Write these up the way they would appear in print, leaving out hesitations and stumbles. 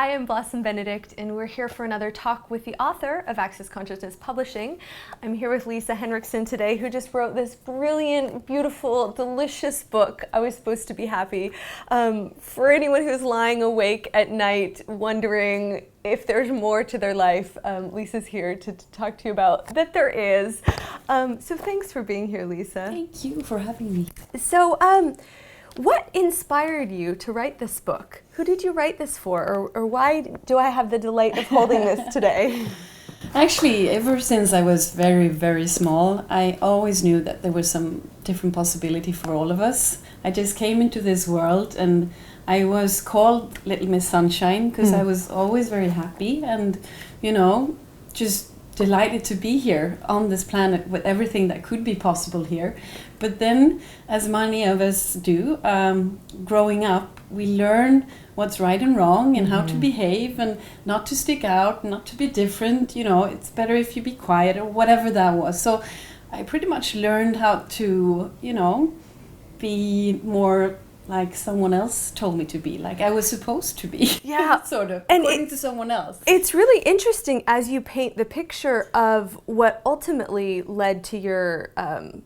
I am Blossom Benedict, and we're here for another talk with the author of Access Consciousness Publishing. I'm here with Lisa Henriksson today, who just wrote this brilliant, beautiful, delicious book, I Was Supposed to Be Happy. For anyone who's lying awake at night wondering if there's more to their life, Lisa's here to talk to you about that there is. So thanks for being here, Lisa. Thank you for having me. So, what inspired you to write this book? Who did you write this for, or why do I have the delight of holding this today? Actually, ever since I was very, very small, I always knew that there was some different possibility for all of us. I just came into this world and I was called Little Miss Sunshine because I was always very happy and, you know, just delighted to be here on this planet with everything that could be possible here. But then, as many of us do, growing up, we learn what's right and wrong and how to behave and not to stick out, not to be different. You know, it's better if you be quiet or whatever that was. So I pretty much learned how to, you know, be more like someone else told me to be, like I was supposed to be. Yeah. Sort of, and according to someone else. It's really interesting as you paint the picture of what ultimately led to your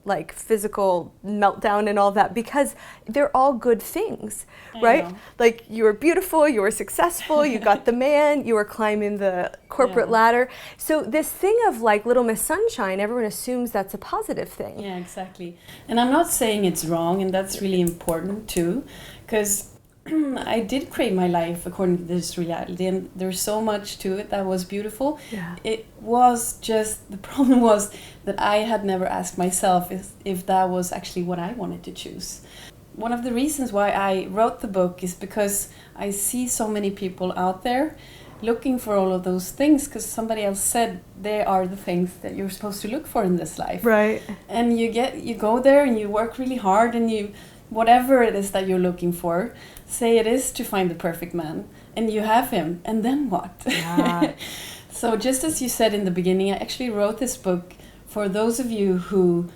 like physical meltdown and all that, because they're all good things, right? Like you were beautiful, you were successful, you got the man, you were climbing the corporate ladder. So this thing of like Little Miss Sunshine, everyone assumes that's a positive thing. Yeah, exactly. And I'm not saying it's wrong, and that's really important too. Because I did create my life according to this reality, and there's so much to it that was beautiful. Yeah. It was just, the problem was that I had never asked myself if that was actually what I wanted to choose. One of the reasons why I wrote the book is because I see so many people out there looking for all of those things because somebody else said they are the things that you're supposed to look for in this life. Right. And you go there and you work really hard and you, whatever it is that you're looking for, say it is to find the perfect man, and you have him, and then what? Yeah. So just as you said in the beginning, I actually wrote this book for those of you who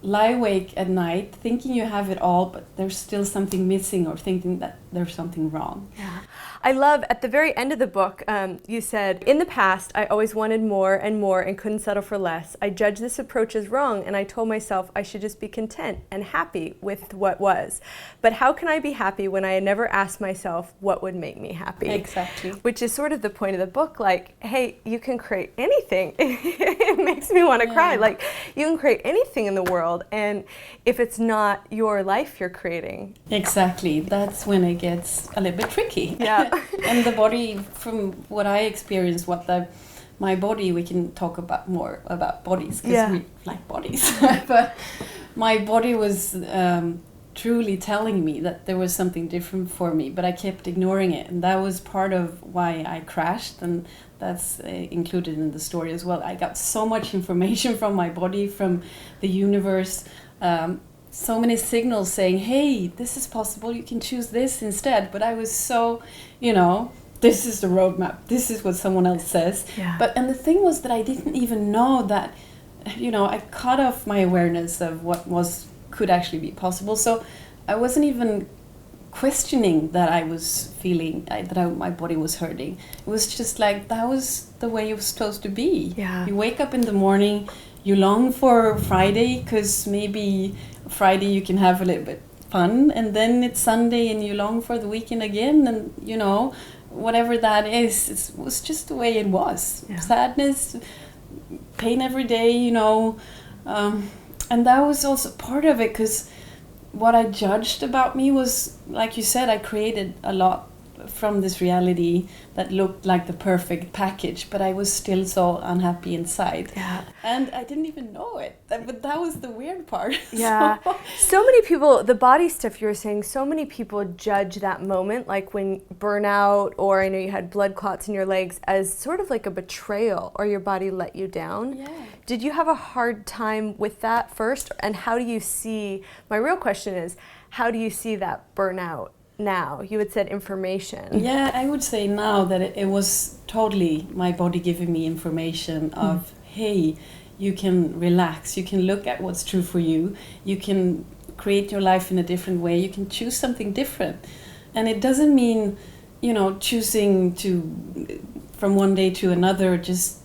lie awake at night thinking you have it all, but there's still something missing or thinking that there's something wrong. Yeah. I love at the very end of the book, you said, in the past, I always wanted more and couldn't settle for less. I judged this approach as wrong, and I told myself I should just be content and happy with what was. But how can I be happy when I had never asked myself what would make me happy? Exactly. Which is sort of the point of the book, like, hey, you can create anything. It makes me want to cry. Like, you can create anything in the world, and if it's not your life you're creating. Exactly. That's when it gets a little bit tricky. Yeah. And the body, from what I experienced, my body, we can talk about more about bodies because we like bodies. But my body was truly telling me that there was something different for me, but I kept ignoring it, and that was part of why I crashed, and that's included in the story as well. I got so much information from my body, from the universe. So many signals saying, hey, this is possible, you can choose this instead. But I was so, you know, this is the roadmap, this is what someone else says. Yeah. And the thing was that I didn't even know that, you know, I cut off my awareness of what could actually be possible. So I wasn't even questioning that I was feeling, my body was hurting. It was just like, that was the way you were supposed to be. Yeah. You wake up in the morning, you long for Friday because maybe Friday you can have a little bit fun, and then it's Sunday and you long for the weekend again, and you know, whatever that is, it was just the way it was. Yeah. Sadness, pain every day, you know, and that was also part of it, because what I judged about me was, like you said, I created a lot from this reality that looked like the perfect package, but I was still so unhappy inside. Yeah. And I didn't even know it. But that was the weird part. Yeah. So many people, the body stuff you were saying, so many people judge that moment, like when burnout, or I know you had blood clots in your legs, as sort of like a betrayal, or your body let you down. Yeah. Did you have a hard time with that first? And how do you see, my real question is, how do you see that burnout now? You had said information. Yeah, I would say now that it was totally my body giving me information of, hey, you can relax, you can look at what's true for you, you can create your life in a different way, you can choose something different. And it doesn't mean choosing to, from one day to another, just,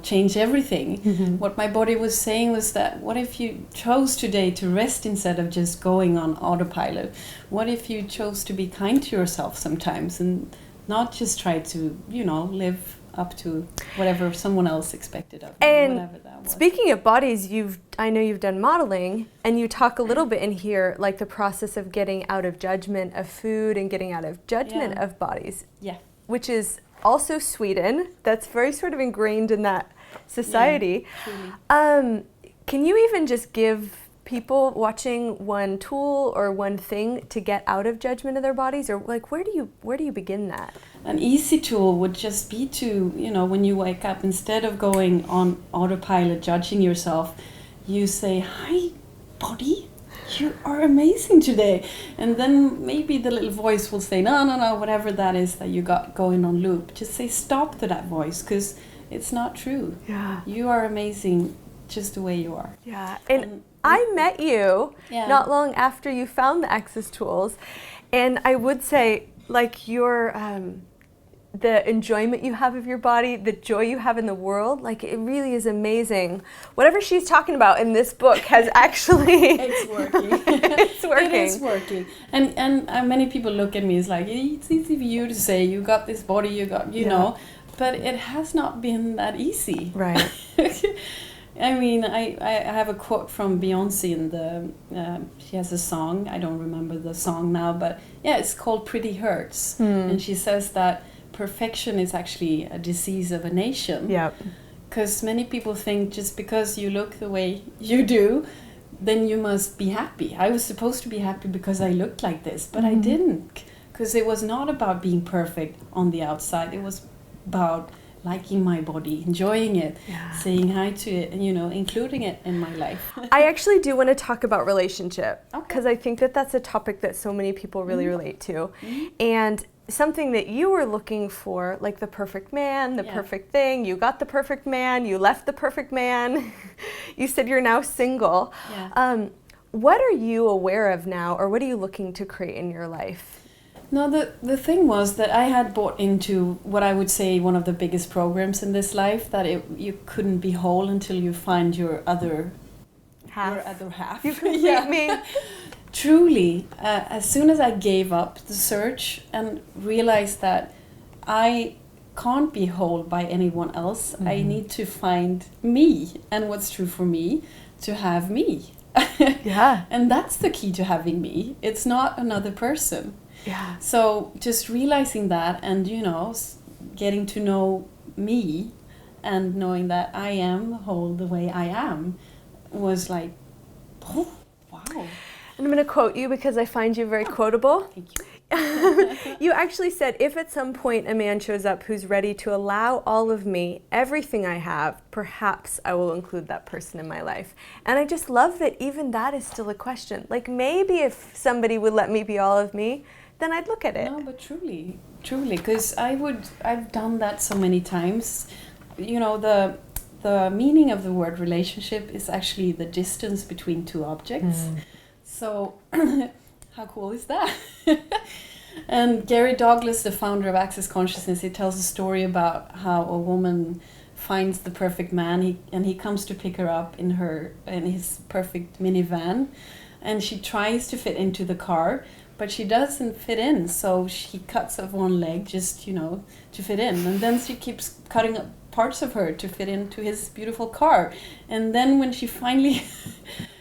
change everything. What my body was saying was that, what if you chose today to rest instead of just going on autopilot? What if you chose to be kind to yourself sometimes and not just try to, live up to whatever someone else expected of you, and whatever that was. Speaking of bodies, I know you've done modeling, and you talk a little bit in here, like the process of getting out of judgment of food and getting out of judgment of bodies. Yeah. Which is also Sweden. That's very sort of ingrained in that society. Yeah, can you even just give people watching one tool or one thing to get out of judgment of their bodies, or like where do you begin that? An easy tool would just be to, when you wake up, instead of going on autopilot, judging yourself, you say, "Hi, body, you are amazing today." And then maybe the little voice will say, no, whatever that is that you got going on loop. Just say stop to that voice, because it's not true. Yeah. You are amazing just the way you are. Yeah. And I met you not long after you found the Access tools, and I would say, like, your the enjoyment you have of your body, the joy you have in the world, like, it really is amazing. Whatever she's talking about in this book has actually it's working. It's working. It is working. And many people look at me as like, it's easy for you to say, you got this body, you got, know, but it has not been that easy. Right. I mean, I have a quote from Beyonce in she has a song, I don't remember the song now, but yeah, it's called Pretty Hurts. And she says that perfection is actually a disease of a nation. Yep. Because many people think just because you look the way you do, then you must be happy. I was supposed to be happy because I looked like this, but I didn't. Because it was not about being perfect on the outside. It was about liking my body, enjoying it, saying hi to it, and including it in my life. I actually do want to talk about relationship, because I think that that's a topic that so many people really relate to. And something that you were looking for, like the perfect man, the perfect thing, you got the perfect man, you left the perfect man, you said you're now single. What are you aware of now, or what are you looking to create in your life? No, the thing was that I had bought into what I would say one of the biggest programs in this life, that you couldn't be whole until you find your other half. Your other half. You complete me. Truly, as soon as I gave up the search and realized that I can't be whole by anyone else, I need to find me and what's true for me to have me. And that's the key to having me. It's not another person. Yeah. So just realizing that and, getting to know me and knowing that I am whole the way I am was like, oh, wow. And I'm going to quote you because I find you very quotable. Thank you. You actually said, if at some point a man shows up who's ready to allow all of me, everything I have, perhaps I will include that person in my life. And I just love that even that is still a question. Like, maybe if somebody would let me be all of me, then I'd look at it. No, but truly, because I've done that so many times. The meaning of the word relationship is actually the distance between two objects. So, how cool is that? And Gary Douglas, the founder of Access Consciousness, he tells a story about how a woman finds the perfect man, he comes to pick her up in his perfect minivan, and she tries to fit into the car, but she doesn't fit in, so she cuts off one leg just, to fit in. And then she keeps cutting up parts of her to fit into his beautiful car. And then when she finally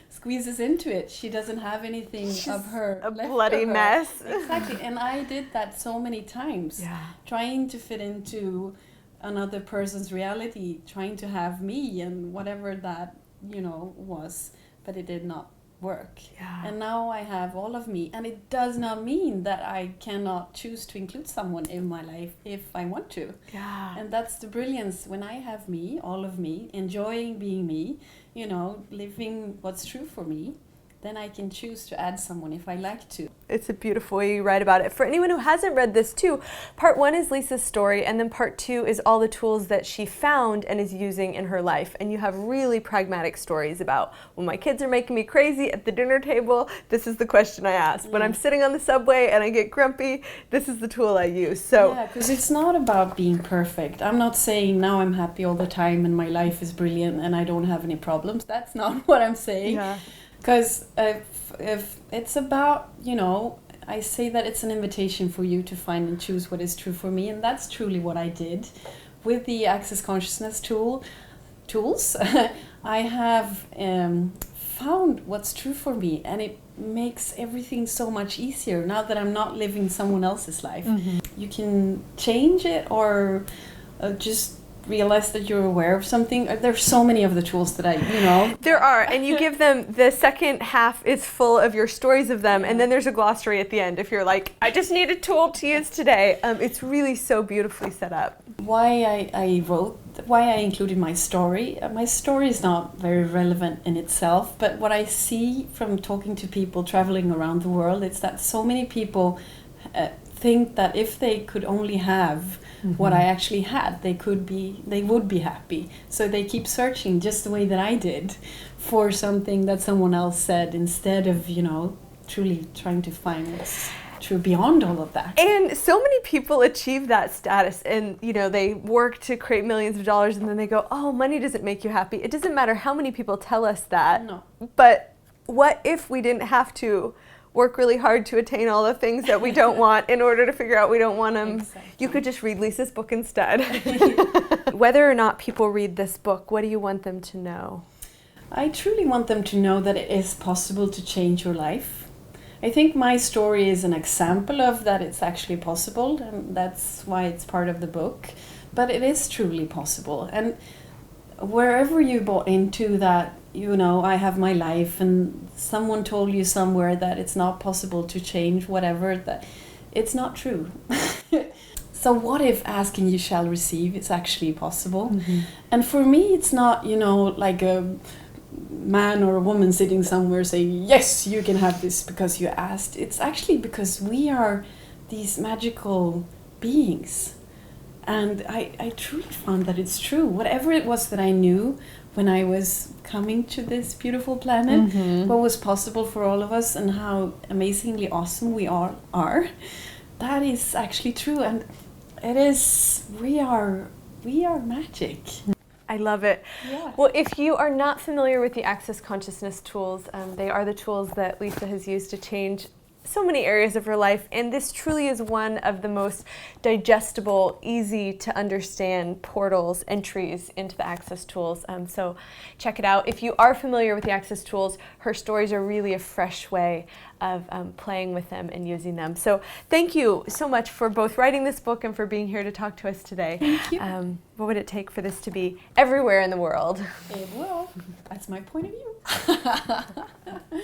squeezes into it, she doesn't have anything of her a left bloody of her. mess. Exactly. And I did that so many times. Trying to fit into another person's reality, trying to have me and whatever that, was. But it did not work. And now I have all of me, and it does not mean that I cannot choose to include someone in my life if I want to. And that's the brilliance when I have me, all of me, enjoying being me, living what's true for me, then I can choose to add someone if I like to. It's a beautiful way you write about it. For anyone who hasn't read this too, part 1 is Lisa's story, and then part 2 is all the tools that she found and is using in her life. And you have really pragmatic stories about, when my kids are making me crazy at the dinner table, this is the question I ask. When I'm sitting on the subway and I get grumpy, this is the tool I use. So yeah, because it's not about being perfect. I'm not saying now I'm happy all the time and my life is brilliant and I don't have any problems. That's not what I'm saying. yeah. Because if it's about, you know, I say that it's an invitation for you to find and choose what is true for me, and that's truly what I did with the Access Consciousness tools. I have found what's true for me, and it makes everything so much easier now that I'm not living someone else's life. You can change it or just realize that you're aware of something. There's so many of the tools that There are, and you give them, the second half is full of your stories of them, and then there's a glossary at the end if you're like, I just need a tool to use today. It's really so beautifully set up. Why I included my story is not very relevant in itself, but what I see from talking to people traveling around the world, it's that so many people think that if they could only have what I actually had, they would be happy. So they keep searching, just the way that I did, for something that someone else said, instead of, truly trying to find what's true beyond all of that. And so many people achieve that status, and they work to create millions of dollars, and then they go, oh, money doesn't make you happy. It doesn't matter how many people tell us that. No. But what if we didn't have to work really hard to attain all the things that we don't want in order to figure out we don't want them? Exactly. You could just read Lisa's book instead. Whether or not people read this book, what do you want them to know? I truly want them to know that it is possible to change your life. I think my story is an example of that it's actually possible, and that's why it's part of the book. But it is truly possible. And wherever you bought into that, I have my life, and someone told you somewhere that it's not possible to change whatever, that it's not true. So what if asking you shall receive is actually possible? And for me, it's not, like a man or a woman sitting somewhere saying, yes, you can have this because you asked. It's actually because we are these magical beings. And I truly found that it's true. Whatever it was that I knew when I was coming to this beautiful planet, what was possible for all of us and how amazingly awesome we all are, that is actually true. And it is, we are magic. I love it. Yeah. Well, if you are not familiar with the Access Consciousness tools, they are the tools that Lisa has used to change so many areas of her life, and this truly is one of the most digestible, easy to understand portals, entries into the Access tools. So check it out. If you are familiar with the Access tools, her stories are really a fresh way of playing with them and using them. So thank you so much for both writing this book and for being here to talk to us today. Thank you. What would it take for this to be everywhere in the world? It will. That's my point of view.